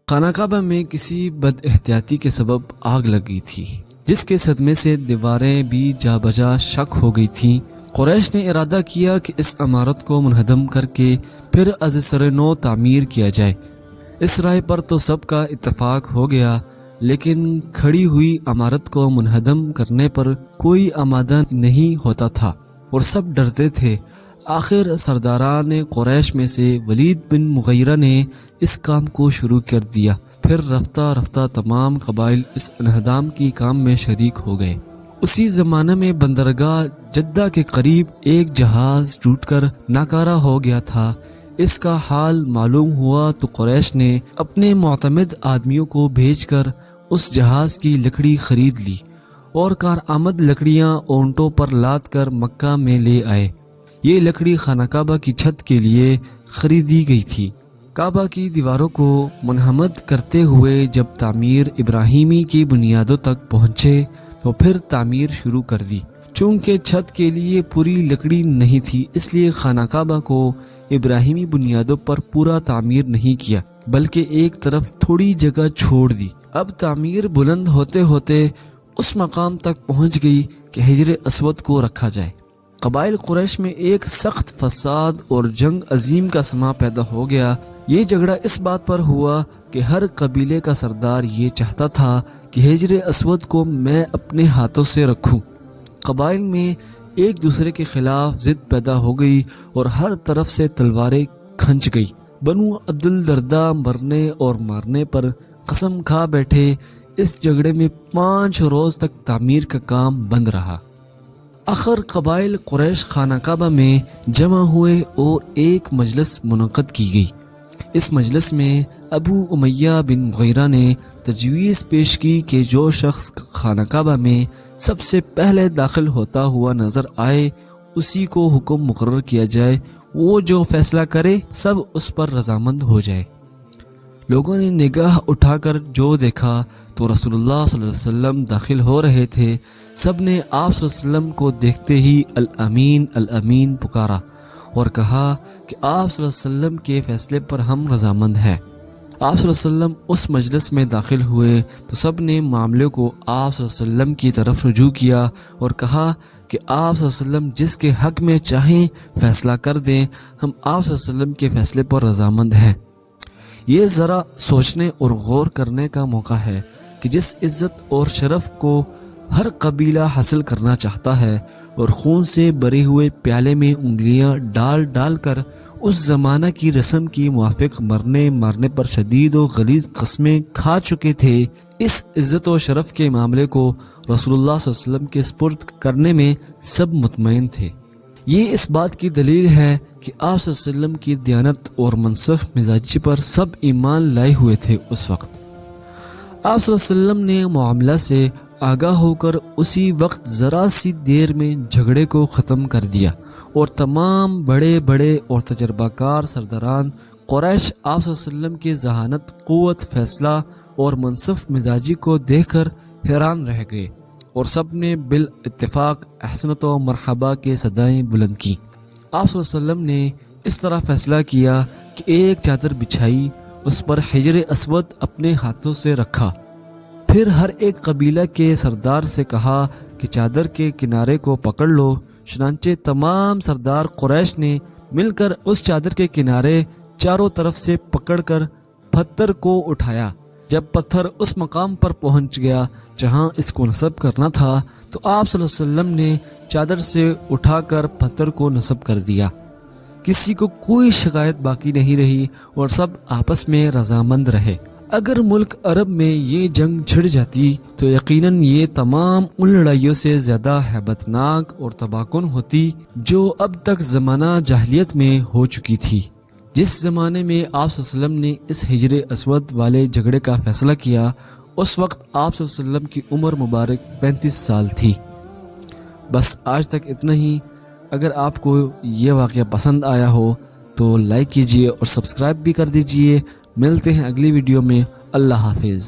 خانہ کعبہ میں کسی بد احتیاطی کے سبب آگ لگی تھی، جس کے صدمے سے دیواریں بھی جا بجا شک ہو گئی تھیں۔ قریش نے ارادہ کیا کہ اس عمارت کو منہدم کر کے پھر از سر نو تعمیر کیا جائے۔ اس رائے پر تو سب کا اتفاق ہو گیا، لیکن کھڑی ہوئی عمارت کو منہدم کرنے پر کوئی آمادہ نہیں ہوتا تھا اور سب ڈرتے تھے۔ آخر سرداران قریش میں سے ولید بن مغیرہ نے اس کام کو شروع کر دیا۔ پھر رفتہ رفتہ تمام قبائل اس انہدام کی کام میں شریک ہو گئے۔ اسی زمانے میں بندرگاہ جدہ کے قریب ایک جہاز ٹوٹ کر ناکارہ ہو گیا تھا۔ اس کا حال معلوم ہوا تو قریش نے اپنے معتمد آدمیوں کو بھیج کر اس جہاز کی لکڑی خرید لی اور کارآمد لکڑیاں اونٹوں پر لاد کر مکہ میں لے آئے۔ یہ لکڑی خانہ کعبہ کی چھت کے لیے خریدی گئی تھی۔ کعبہ کی دیواروں کو منہمد کرتے ہوئے جب تعمیر ابراہیمی کی بنیادوں تک پہنچے تو پھر تعمیر شروع کر دی۔ چونکہ چھت کے لیے پوری لکڑی نہیں تھی، اس لیے خانہ کعبہ کو ابراہیمی بنیادوں پر پورا تعمیر نہیں کیا، بلکہ ایک طرف تھوڑی جگہ چھوڑ دی۔ اب تعمیر بلند ہوتے ہوتے اس مقام تک پہنچ گئی کہ حجر اسود کو رکھا جائے۔ قبائل قریش میں ایک سخت فساد اور جنگ عظیم کا سماں پیدا ہو گیا۔ یہ جھگڑا اس بات پر ہوا کہ ہر قبیلے کا سردار یہ چاہتا تھا کہ حجر اسود کو میں اپنے ہاتھوں سے رکھوں۔ قبائل میں ایک دوسرے کے خلاف ضد پیدا ہو گئی اور ہر طرف سے تلواریں کھنچ گئی۔ بنو عبد الدرداء مرنے اور مارنے پر قسم کھا بیٹھے۔ اس جھگڑے میں 5 روز تک تعمیر کا کام بند رہا۔ آخر قبائل قریش خانہ کعبہ میں جمع ہوئے اور ایک مجلس منعقد کی گئی۔ اس مجلس میں ابو امیہ بن مغیرہ نے تجویز پیش کی کہ جو شخص خانہ کعبہ میں سب سے پہلے داخل ہوتا ہوا نظر آئے اسی کو حکم مقرر کیا جائے، وہ جو فیصلہ کرے سب اس پر رضامند ہو جائے۔ لوگوں نے نگاہ اٹھا کر جو دیکھا تو رسول اللہ صلی اللہ علیہ وسلم داخل ہو رہے تھے۔ سب نے آپ صلی اللہ علیہ وسلم کو دیکھتے ہی الامین الامین پکارا اور کہا کہ آپ صلی اللہ علیہ وسلم کے فیصلے پر ہم رضامند ہیں۔ آپ صلی اللہ علیہ وسلم اس مجلس میں داخل ہوئے تو سب نے معاملے کو آپ صلی اللہ علیہ وسلم کی طرف رجوع کیا اور کہا کہ آپ صلی اللہ علیہ وسلم جس کے حق میں چاہیں فیصلہ کر دیں، ہم آپ صلی اللہ علیہ وسلم کے فیصلے پر رضامند ہیں۔ یہ ذرا سوچنے اور غور کرنے کا موقع ہے کہ جس عزت اور شرف کو ہر قبیلہ حاصل کرنا چاہتا ہے اور خون سے بھرے ہوئے پیالے میں انگلیاں ڈال ڈال کر اس زمانہ کی رسم کی موافق مارنے پر شدید و غلیظ قسمیں کھا چکے تھے، اس عزت و شرف کے معاملے کو رسول اللہ صلی اللہ علیہ وسلم کے سپرد کرنے میں سب مطمئن تھے۔ یہ اس بات کی دلیل ہے کہ آپ صلی اللہ علیہ وسلم کی دیانت اور منصف مزاجی پر سب ایمان لائے ہوئے تھے۔ اس وقت آپ صلی اللہ علیہ وسلم نے معاملہ سے آگاہ ہو کر اسی وقت ذرا سی دیر میں جھگڑے کو ختم کر دیا اور تمام بڑے بڑے اور تجربہ کار سرداران قریش آپ صلی اللہ علیہ وسلم کے ذہانت، قوت فیصلہ اور منصف مزاجی کو دیکھ کر حیران رہ گئے اور سب نے بالاتفاق احسنت و مرحبا کے صدائیں بلند کی۔ آپ صلی اللہ علیہ وسلم نے اس طرح فیصلہ کیا کہ ایک چادر بچھائی، اس پر حجر اسود اپنے ہاتھوں سے رکھا، پھر ہر ایک قبیلہ کے سردار سے کہا کہ چادر کے کنارے کو پکڑ لو۔ چنانچہ تمام سردار قریش نے مل کر اس چادر کے کنارے چاروں طرف سے پکڑ کر پتھر کو اٹھایا۔ جب پتھر اس مقام پر پہنچ گیا جہاں اس کو نصب کرنا تھا تو آپ صلی اللہ علیہ وسلم نے چادر سے اٹھا کر پتھر کو نصب کر دیا۔ کسی کو کوئی شکایت باقی نہیں رہی اور سب آپس میں رضامند رہے۔ اگر ملک عرب میں یہ جنگ چھڑ جاتی تو یقیناً یہ تمام ان لڑائیوں سے زیادہ ہیبت ناک اور تباہ کن ہوتی جو اب تک زمانہ جاہلیت میں ہو چکی تھی۔ جس زمانے میں آپ صلی اللہ علیہ وسلم نے اس حجر اسود والے جھگڑے کا فیصلہ کیا، اس وقت آپ صلی اللہ علیہ وسلم کی عمر مبارک 35 سال تھی۔ بس آج تک اتنا ہی۔ اگر آپ کو یہ واقعہ پسند آیا ہو تو لائک کیجئے اور سبسکرائب بھی کر دیجئے۔ ملتے ہیں اگلی ویڈیو میں۔ اللہ حافظ۔